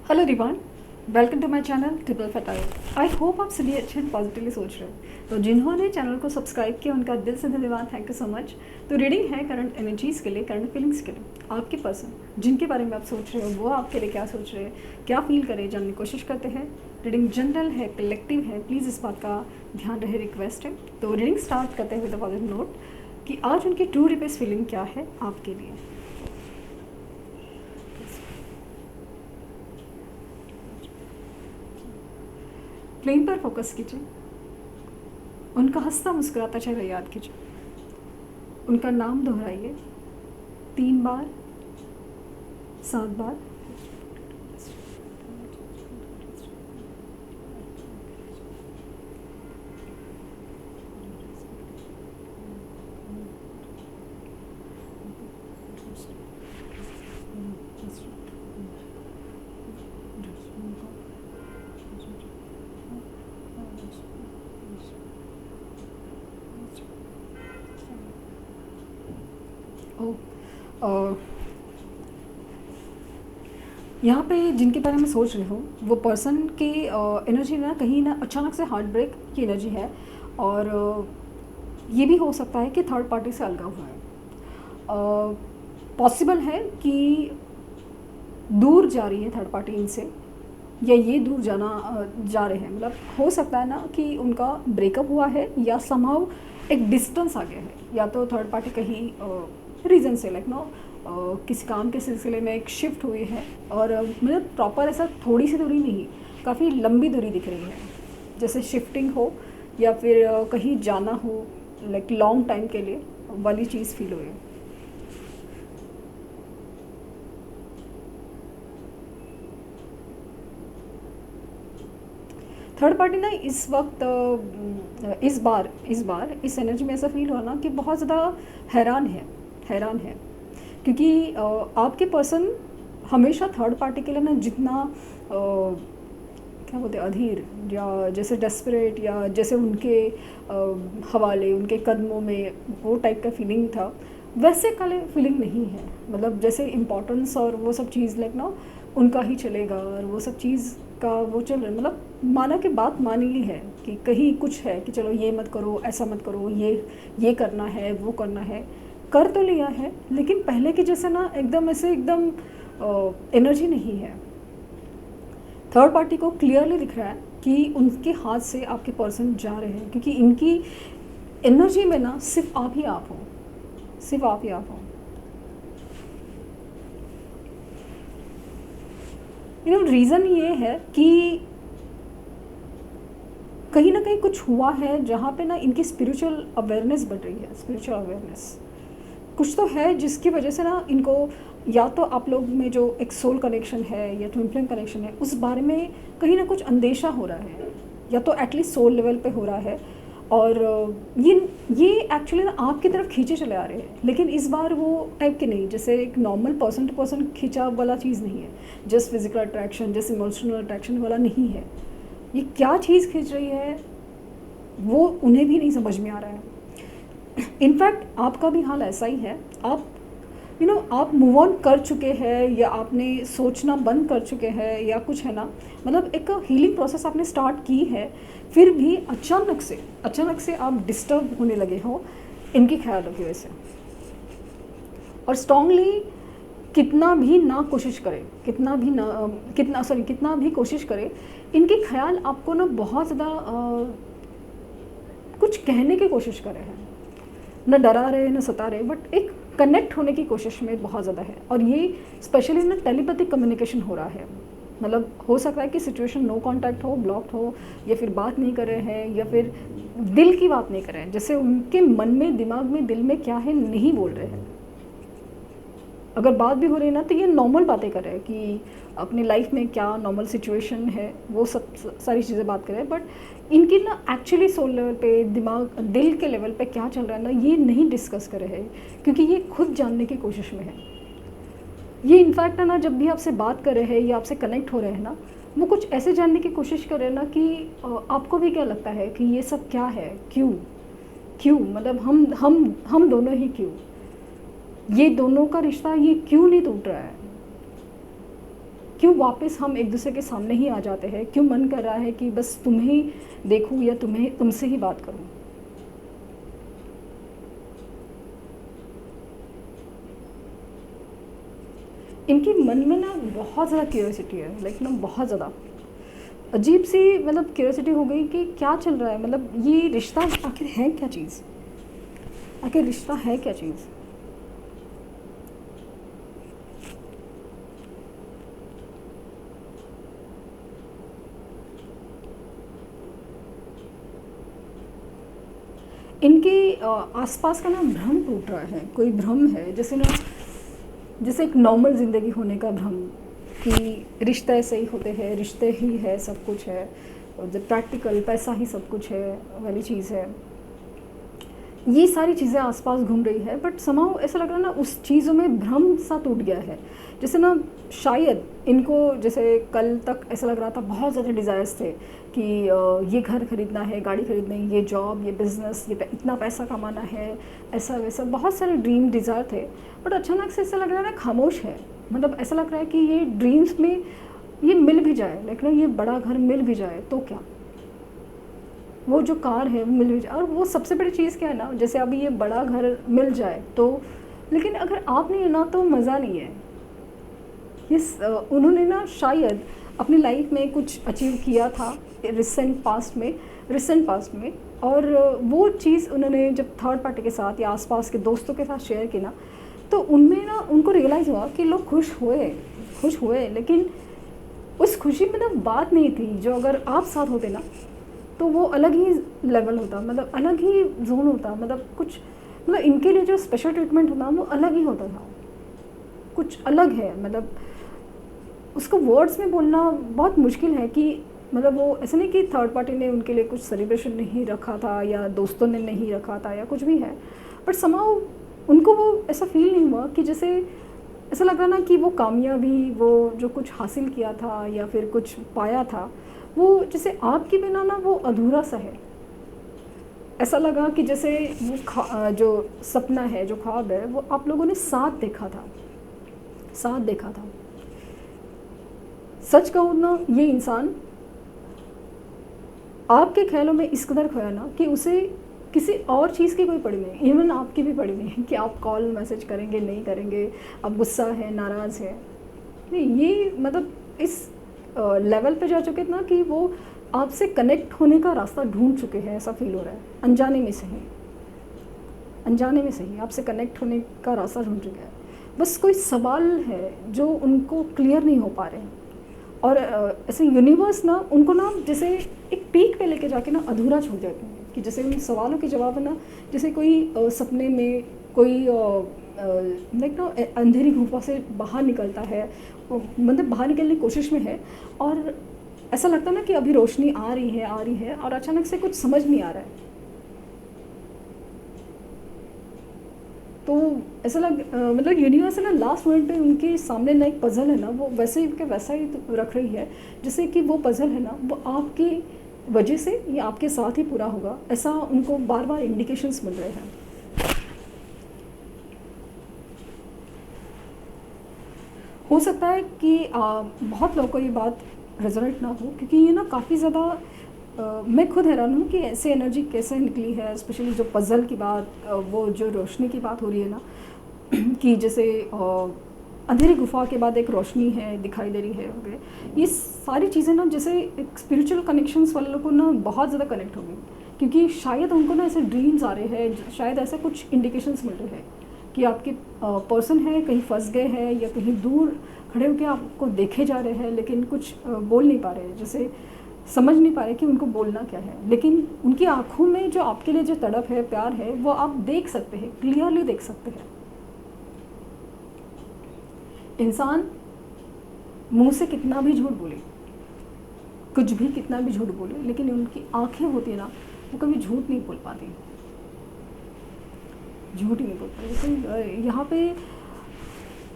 Hello रिवान, welcome to my channel triple फटायर। I hope आप सभी अच्छे एंड पॉजिटिवली सोच रहे हो। तो जिन्होंने चैनल को सब्सक्राइब किया उनका दिल से धन्यवाद, थैंक यू सो मच। तो रीडिंग है करंट एनर्जीज़ के लिए, करंट फीलिंग्स के लिए। आपके पर्सन जिनके बारे में आप सोच रहे हो वो आपके लिए क्या सोच रहे हैं, क्या फील करें, जानने की कोशिश करते हैं। रीडिंग जनरल है, कलेक्टिव है, प्लीज़ इस बात का ध्यान रहे, रिक्वेस्ट है। तो रीडिंग स्टार्ट करते हुए द पॉजिटिव नोट कि आज उनकी ट्रू डीपेस्ट फीलिंग क्या है आपके लिए। फ्लेम पर फोकस कीजिए, उनका हंसता मुस्कुराता चेहरा याद कीजिए, उनका नाम दोहराइए 3 बार, 7 बार। यहाँ पे जिनके बारे में सोच रहे हो वो पर्सन की एनर्जी ना कहीं ना अचानक से हार्ट ब्रेक की एनर्जी है। और ये भी हो सकता है कि थर्ड पार्टी से अलगा हुआ है। पॉसिबल है कि दूर जा रही है थर्ड पार्टी इनसे, या ये दूर जा रहे हैं। मतलब हो सकता है ना कि उनका ब्रेकअप हुआ है या समहाउ एक डिस्टेंस आ गया है, या तो थर्ड पार्टी कहीं रीज़न से लाइक नो किसी काम के सिलसिले में एक शिफ्ट हुई है। और मतलब प्रॉपर ऐसा थोड़ी सी दूरी नहीं, काफ़ी लंबी दूरी दिख रही है, जैसे शिफ्टिंग हो या फिर कहीं जाना हो, लाइक लॉन्ग टाइम के लिए वाली चीज़ फील हुई है। थर्ड पार्टी ना इस वक्त इस बार इस एनर्जी में ऐसा फील हुआ ना कि बहुत ज़्यादा हैरान है। क्योंकि आपके पर्सन हमेशा थर्ड पार्टी के लिए ना जितना क्या बोलते हैं, अधीर या जैसे डेस्परेट, या जैसे उनके हवाले, उनके कदमों में वो टाइप का फीलिंग था, वैसे काले फीलिंग नहीं है। मतलब जैसे इम्पोर्टेंस और वो सब चीज़ लाइक ना उनका ही चलेगा, और वो सब चीज़ का वो चल रहा है। मतलब माना कि बात मानी ली है कि कहीं कुछ है कि चलो ये मत करो, ऐसा मत करो, ये करना है, वो करना है, कर तो लिया है, लेकिन पहले के जैसे ना एकदम ऐसे एकदम एनर्जी नहीं है। थर्ड पार्टी को क्लियरली दिख रहा है कि उनके हाथ से आपके पर्सन जा रहे हैं, क्योंकि इनकी एनर्जी में ना सिर्फ आप ही आप हो, सिर्फ आप ही आप हो। रीज़न ये है कि कहीं ना कहीं कुछ हुआ है जहाँ पे ना इनकी स्पिरिचुअल अवेयरनेस बढ़ रही है। स्पिरिचुअल अवेयरनेस कुछ तो है जिसकी वजह से ना इनको, या तो आप लोग में जो एक सोल कनेक्शन है या ट्विन फ्लेम कनेक्शन है, उस बारे में कहीं ना कुछ अंदेशा हो रहा है, या तो एटलीस्ट सोल लेवल पे हो रहा है। और ये एक्चुअली ना आपकी तरफ खींचे चले आ रहे हैं, लेकिन इस बार वो टाइप के नहीं, जैसे एक नॉर्मल पर्सन टू पर्सन खींचा वाला चीज़ नहीं है, just physical attraction, just emotional attraction वाला नहीं है। ये क्या चीज़ खींच रही है वो उन्हें भी नहीं समझ में आ रहा है। इनफैक्ट आपका भी हाल ऐसा ही है। आप आप मूव ऑन कर चुके हैं, या आपने सोचना बंद कर चुके हैं, या कुछ है ना, मतलब एक हीलिंग प्रोसेस आपने स्टार्ट की है, फिर भी अचानक से आप डिस्टर्ब होने लगे हो इनके ख्यालों की वजह से। और स्ट्रांगली कितना भी ना कोशिश करें, कितना भी कोशिश करें, इनके ख्याल आपको ना बहुत ज़्यादा कुछ कहने की कोशिश कर रहे हैं, न डरा रहे न सता रहे, बट एक कनेक्ट होने की कोशिश में बहुत ज़्यादा है। और ये स्पेशली ना टेलीपैथिक कम्युनिकेशन हो रहा है। मतलब हो सकता है कि सिचुएशन नो कांटेक्ट हो, ब्लॉक्ड हो, या फिर बात नहीं कर रहे हैं, या फिर दिल की बात नहीं कर रहे हैं, जैसे उनके मन में, दिमाग में, दिल में क्या है नहीं बोल रहे हैं। अगर बात भी हो रही है ना तो ये नॉर्मल बातें कर रहे हैं कि अपनी लाइफ में क्या नॉर्मल सिचुएशन है, वो सब सारी चीज़ें बात कर रहे हैं, बट इनकी ना एक्चुअली सोल लेवल पे, दिमाग दिल के लेवल पे क्या चल रहा है ना, ये नहीं डिस्कस कर रहे हैं, क्योंकि ये खुद जानने की कोशिश में है। ये इनफैक्ट है ना, जब भी आपसे बात कर रहे हैं या आपसे कनेक्ट हो रहे हैं ना, वो कुछ ऐसे जानने की कोशिश कर रहे हैं ना कि आपको भी क्या लगता है कि ये सब क्या है, क्यों मतलब हम दोनों ही क्यों, ये दोनों का रिश्ता ये क्यों नहीं टूट रहा है। क्यों वापस हम एक दूसरे के सामने ही आ जाते हैं, क्यों मन कर रहा है कि बस तुम्हें ही देखूं या तुमसे ही बात करूं। इनके मन में ना बहुत ज़्यादा क्यूरियोसिटी है, लाइक ना बहुत ज़्यादा अजीब सी मतलब क्यूरियोसिटी हो गई कि क्या चल रहा है, मतलब ये रिश्ता आखिर है क्या चीज़, आखिर रिश्ता है क्या चीज़। इनके आसपास का ना भ्रम टूट रहा है, कोई भ्रम है जैसे ना, जैसे एक नॉर्मल ज़िंदगी होने का भ्रम कि रिश्ते ऐसे ही होते हैं, रिश्ते ही है सब कुछ है, और जब प्रैक्टिकल पैसा ही सब कुछ है वाली चीज़ है। ये सारी चीज़ें आसपास घूम रही है, बट समाव ऐसा लग रहा है ना उस चीज़ों में भ्रम सा टूट गया है। जैसे ना शायद इनको जैसे कल तक ऐसा लग रहा था, बहुत ज़्यादा डिज़ायर्स थे कि ये घर खरीदना है, गाड़ी खरीदनी है, ये जॉब, ये बिज़नेस, ये इतना पैसा कमाना है, ऐसा वैसा बहुत सारे ड्रीम डिज़ायर थे। बट अचानक से ऐसा लग रहा है ना खामोश है, मतलब ऐसा लग रहा है कि ये ड्रीम्स में ये मिल भी जाए, लेकिन ये बड़ा घर मिल भी जाए तो क्या, वो जो कार है वो मिल भी जाए। और वो सबसे बड़ी चीज़ क्या है ना, जैसे अभी ये बड़ा घर मिल जाए तो, लेकिन अगर आप नहीं है ना तो मज़ा नहीं है। उन्होंने ना शायद अपनी लाइफ में कुछ अचीव किया था रिसेंट पास्ट में, और वो चीज़ उन्होंने जब थर्ड पार्टी के साथ या आसपास के दोस्तों के साथ शेयर की ना, तो उनमें ना उनको रियलाइज़ हुआ कि लोग खुश हुए, लेकिन उस खुशी में ना बात नहीं थी जो अगर आप साथ होते ना तो वो अलग ही लेवल होता, मतलब अलग ही जोन होता, मतलब कुछ, मतलब इनके लिए जो स्पेशल ट्रीटमेंट होता वो अलग ही होता था, कुछ अलग है। मतलब उसको वर्ड्स में बोलना बहुत मुश्किल है कि मतलब वो ऐसे नहीं कि थर्ड पार्टी ने उनके लिए कुछ सेलिब्रेशन नहीं रखा था या दोस्तों ने नहीं रखा था या कुछ भी है, बट समाउ उनको वो ऐसा फील नहीं हुआ कि जैसे ऐसा लग रहा ना कि वो कामयाबी, वो जो कुछ हासिल किया था या फिर कुछ पाया था, वो जैसे आपके बिना ना वो अधूरा सा है। ऐसा लगा कि जैसे वो जो सपना है, जो ख्वाब है, वो आप लोगों ने साथ देखा था। सच कहूँ ना, ये इंसान आपके ख्यालों में इस कदर खोया ना कि उसे किसी और चीज़ की कोई पड़ी नहीं, इवन आपकी भी पड़ी नहीं कि आप कॉल मैसेज करेंगे नहीं करेंगे, आप गुस्सा है, नाराज़ है, नहीं। ये मतलब इस लेवल पे जा चुके ना कि वो आपसे कनेक्ट होने का रास्ता ढूंढ चुके हैं, ऐसा फील हो रहा है। अनजाने में सही आपसे कनेक्ट होने का रास्ता ढूंढ चुके हैं, बस कोई सवाल है जो उनको क्लियर नहीं हो पा रहे हैं। और ऐसे यूनिवर्स ना उनको ना जैसे एक पीक पे लेके जाके ना अधूरा छोड़ देते हैं कि जैसे उन सवालों के जवाब है ना, जैसे कोई सपने में कोई लाइक ना अंधेरी गुफा से बाहर निकलता है, मतलब बाहर निकलने की कोशिश में है, और ऐसा लगता है ना कि अभी रोशनी आ रही है और अचानक से कुछ समझ नहीं आ रहा है। तो ऐसा मतलब यूनिवर्स है ना लास्ट मोमेंट पे उनके सामने ना एक पज़ल है ना, वो वैसे ही वैसा ही रख रही है जैसे कि वो पज़ल है ना वो आपकी वजह से या आपके साथ ही पूरा होगा, ऐसा उनको बार बार इंडिकेशंस मिल रहे हैं। हो सकता है कि बहुत लोगों को ये बात रेजोनेट ना हो, क्योंकि ये ना काफ़ी ज़्यादा मैं खुद हैरान हूँ कि ऐसे एनर्जी कैसे निकली है, स्पेशली जो पज़ल की बात, वो जो रोशनी की बात हो रही है ना कि जैसे अंधेरी गुफा के बाद एक रोशनी है दिखाई दे रही है वगैरह, ये सारी चीज़ें ना जैसे एक स्पिरिचुअल कनेक्शंस वालों को ना बहुत ज़्यादा कनेक्ट हो गई, क्योंकि शायद उनको ना ऐसे ड्रीम्स आ रहे हैं, शायद ऐसे कुछ इंडिकेशंस मिल रहे हैं कि आपके पर्सन है कहीं फंस गए हैं या कहीं दूर खड़े होकर आपको देखे जा रहे हैं, लेकिन कुछ बोल नहीं पा रहे हैं, जैसे समझ नहीं पा रहे कि उनको बोलना क्या है, लेकिन उनकी आँखों में जो आपके लिए जो तड़प है, प्यार है, वो आप देख सकते हैं, क्लियरली देख सकते हैं। इंसान मुंह से कितना भी झूठ बोले, कुछ भी कितना भी झूठ बोले, लेकिन उनकी आंखें होती है ना, वो कभी झूठ नहीं बोल पाती, झूठ ही नहीं बोल पाती। लेकिन यहाँ पे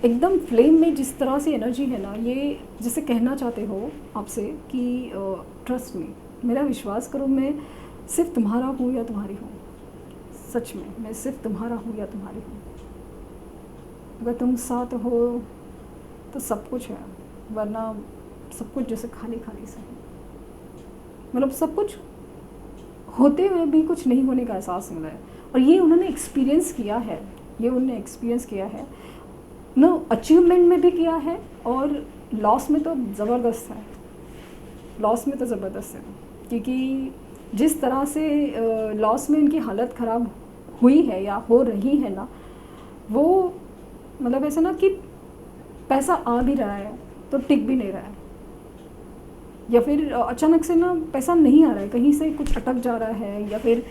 एकदम फ्लेम में जिस तरह से एनर्जी है ना, ये जैसे कहना चाहते हो आपसे कि ट्रस्ट मी, मेरा विश्वास करो, मैं सिर्फ तुम्हारा हूँ या तुम्हारी हूँ, सच में मैं सिर्फ तुम्हारा हूँ या तुम्हारी हूँ। अगर तुम साथ हो तो सब कुछ है। वरना सब कुछ जैसे खाली खाली सा है, मतलब सब कुछ होते हुए भी कुछ नहीं होने का एहसास मिला है। और ये उन्होंने एक्सपीरियंस किया है, ये उन्होंने एक्सपीरियंस किया है नो, अचीवमेंट में भी किया है और लॉस में तो ज़बरदस्त है, लॉस में तो ज़बरदस्त है। क्योंकि जिस तरह से लॉस में इनकी हालत ख़राब हुई है या हो रही है ना, वो मतलब ऐसा ना कि पैसा आ भी रहा है तो टिक भी नहीं रहा है, या फिर अचानक से ना पैसा नहीं आ रहा है, कहीं से कुछ अटक जा रहा है, या फिर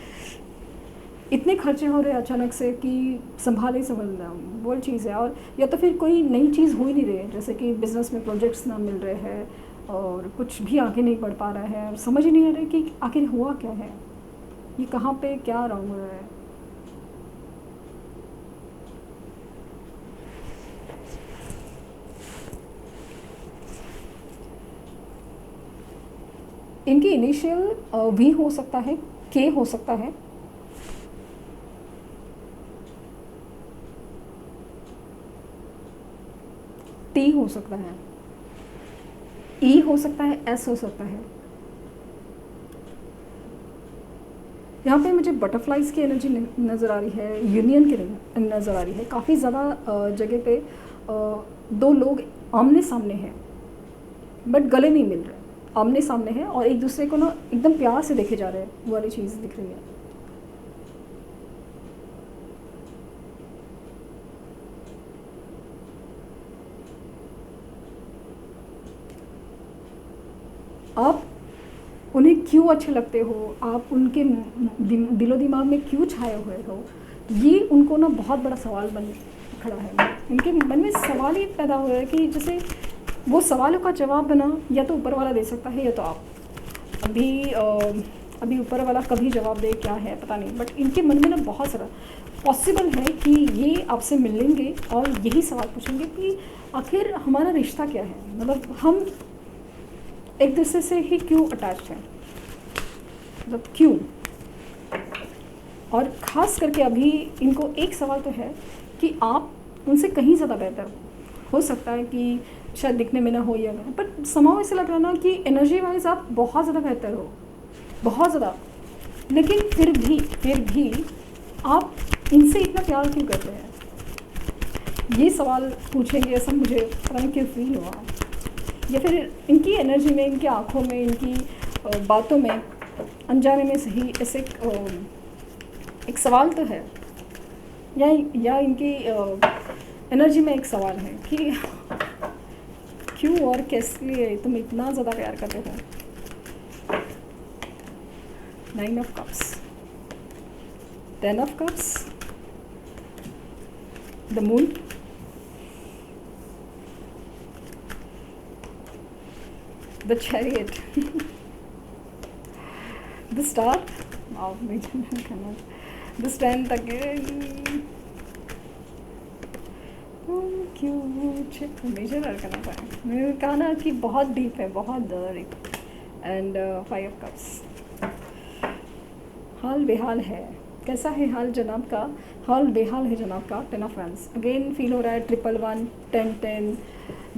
इतने खर्चे हो रहे हैं अचानक से कि संभाले संभलना वो चीज़ है। और या तो फिर कोई नई चीज़ हो ही नहीं रही है, जैसे कि बिज़नेस में प्रोजेक्ट्स ना मिल रहे हैं और कुछ भी आगे नहीं बढ़ पा रहा है, और समझ ही नहीं आ रहा है कि आखिर हुआ क्या है, ये कहाँ पे क्या रॉन्ग हो रहा है। इनकी इनिशियल वी हो सकता है, के हो सकता है, टी हो सकता है, ई हो सकता है, एस हो सकता है। यहाँ पे मुझे बटरफ्लाइज की एनर्जी नज़र आ रही है, यूनियन की नज़र आ रही है। काफ़ी ज़्यादा जगह पे दो लोग आमने सामने हैं बट गले नहीं मिल रहे, आमने सामने हैं और एक दूसरे को ना एकदम प्यार से देखे जा रहे हैं, वो वाली चीज़ दिख रही है। आप उन्हें क्यों अच्छे लगते हो, आप उनके दिलो दिमाग में क्यों छाए हुए हो, ये उनको ना बहुत बड़ा सवाल बन खड़ा है। उनके मन में सवाल ही पैदा हो रहा है कि जैसे वो सवालों का जवाब बना या तो ऊपर वाला दे सकता है या तो आप। अभी ऊपर वाला कभी जवाब दे क्या है पता नहीं, बट इनके मन में ना बहुत सारा पॉसिबल है कि ये आपसे मिलेंगे और यही सवाल पूछेंगे कि आखिर हमारा रिश्ता क्या है, मतलब हम एक दूसरे से ही क्यों अटैच हैं, मतलब क्यों। और ख़ास करके अभी इनको एक सवाल तो है कि आप उनसे कहीं ज़्यादा बेहतर हो सकता है कि शायद दिखने में ना हो या ना, बट समाव ऐसा लग रहा है ना कि एनर्जी वाइज आप बहुत ज़्यादा बेहतर हो, बहुत ज़्यादा। लेकिन फिर भी आप इनसे इतना प्यार क्यों करते हैं, ये सवाल पूछेंगे ऐसा मुझे पता नहीं क्यों फील हुआ। या फिर इनकी एनर्जी में, इनकी आँखों में, इनकी बातों में अनजाने में सही ऐसे एक सवाल तो है, या इनकी एनर्जी में एक सवाल है कि क्यों और कैसे तुम इतना ज़्यादा प्यार करते हो। 9 of cups, 10 of cups, the moon, the chariot, the star, the strength again. क्यों मेजर करना पाए, मैंने कहा ना कि बहुत डीप है, बहुत डीप। एंड 5 ऑफ कप्स, हाल बेहाल है। कैसा है हाल जनाब का, हाल बेहाल है जनाब का। 10 ऑफ वैंड्स अगेन फील हो रहा है। 111, 10 10,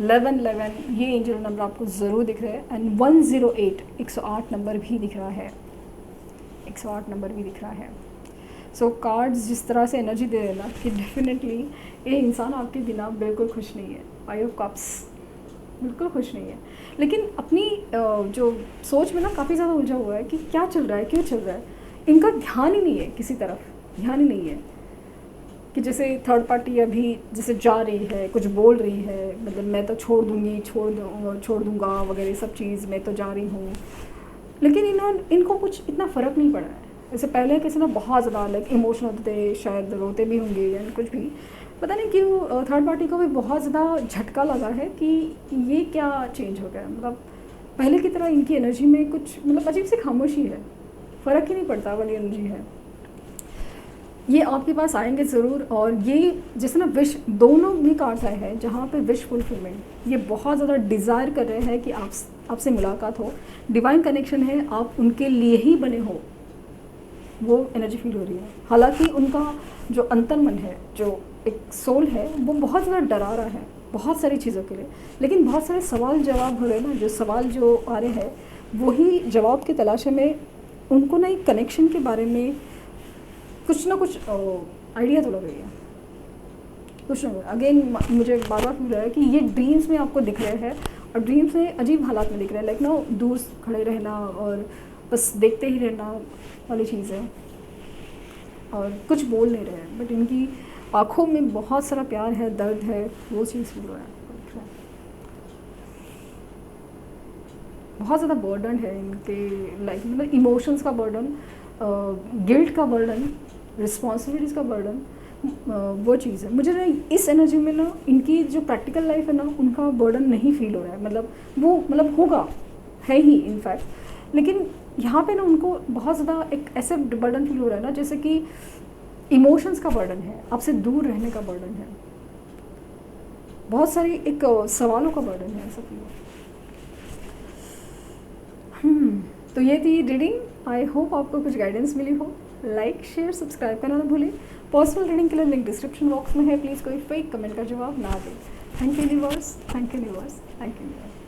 11 11, ये एंजल नंबर आपको ज़रूर दिख रहे हैं। एंड 108, 108 नंबर भी दिख रहा है, 108 नंबर भी दिख रहा है। सो कार्ड्स जिस तरह से एनर्जी दे रहे हैं ना कि डेफिनेटली ये इंसान आपके बिना बिल्कुल खुश नहीं है। 5 ऑफ कप्स बिल्कुल खुश नहीं है, लेकिन अपनी जो सोच में ना काफ़ी ज़्यादा उलझा हुआ है कि क्या चल रहा है, क्यों चल रहा है। इनका ध्यान ही नहीं है, किसी तरफ ध्यान ही नहीं है कि जैसे थर्ड पार्टी अभी जैसे जा रही है, कुछ बोल रही है, मतलब मैं तो छोड़ दूँगी, छोड़ दूँगा वगैरह सब चीज़, मैं तो जा रही हूँ। लेकिन इनको कुछ इतना फ़र्क नहीं पड़ा है। जैसे पहले कैसे ना बहुत ज़्यादा लाइक इमोशनल होते थे, शायद रोते भी होंगे या कुछ भी, पता नहीं क्यों थर्ड पार्टी को भी बहुत ज़्यादा झटका लगा है कि ये क्या चेंज हो गया। मतलब पहले की तरह इनकी एनर्जी में कुछ मतलब अजीब सी खामोशी है, फ़र्क ही नहीं पड़ता वाली एनर्जी है। ये आपके पास आएंगे ज़रूर। और ये जैसे ना विश, दोनों भी कार्ड्स आए हैं जहाँ पे विश फुलफिलमेंट, ये बहुत ज़्यादा डिज़ायर कर रहे हैं कि आपसे मुलाकात हो, डिवाइन कनेक्शन है, आप उनके लिए ही बने हो, वो एनर्जी फील हो रही है। हालांकि उनका जो अंतर्मन है, जो एक सोल है, वो बहुत ज़्यादा डरा रहा है, बहुत सारी चीज़ों के लिए, लेकिन बहुत सारे सवाल जवाब हो रहे हैं ना, जो सवाल जो आ रहे हैं वही जवाब की तलाश में उनको ना एक कनेक्शन के बारे में कुछ ना कुछ आइडिया तो लग रही है, कुछ ना कुछ। अगेन मुझे बार बार फील रहा है कि ये ड्रीम्स में आपको दिख रहे हैं और ड्रीम्स में अजीब हालात में दिख रहे हैं, लाइक ना दूर खड़े रहना और बस देखते ही रहना वाली चीज़ है और कुछ बोल नहीं रहे हैं, बट इनकी आँखों में बहुत सारा प्यार है, दर्द है, वो चीज़ फील हो रहा है। बहुत ज़्यादा बर्डन है इनके लाइफ में, मतलब इमोशंस का बर्डन, गिल्ट का बर्डन, रिस्पॉन्सिबिलिटीज़ का बर्डन, वो चीज़ है। मुझे ना इस एनर्जी में ना इनकी जो प्रैक्टिकल लाइफ है ना उनका बर्डन नहीं फील हो रहा है, मतलब वो मतलब होगा है ही इनफैक्ट, लेकिन यहाँ पे ना उनको बहुत ज़्यादा एक ऐसे बर्डन फील हो रहा है ना जैसे कि इमोशंस का बर्डन है, आपसे दूर रहने का बर्डन है, बहुत सारी एक सवालों का बर्डन है, ऐसा फील। तो ये थी रीडिंग। आई होप आपको कुछ गाइडेंस मिली हो। लाइक शेयर सब्सक्राइब करना ना भूलें। पर्सनल रीडिंग के लिए लिंक डिस्क्रिप्शन बॉक्स में है, प्लीज़ कोई फेक कमेंट का जवाब ना दें। Thank you universe, thank you universe, thank you universe.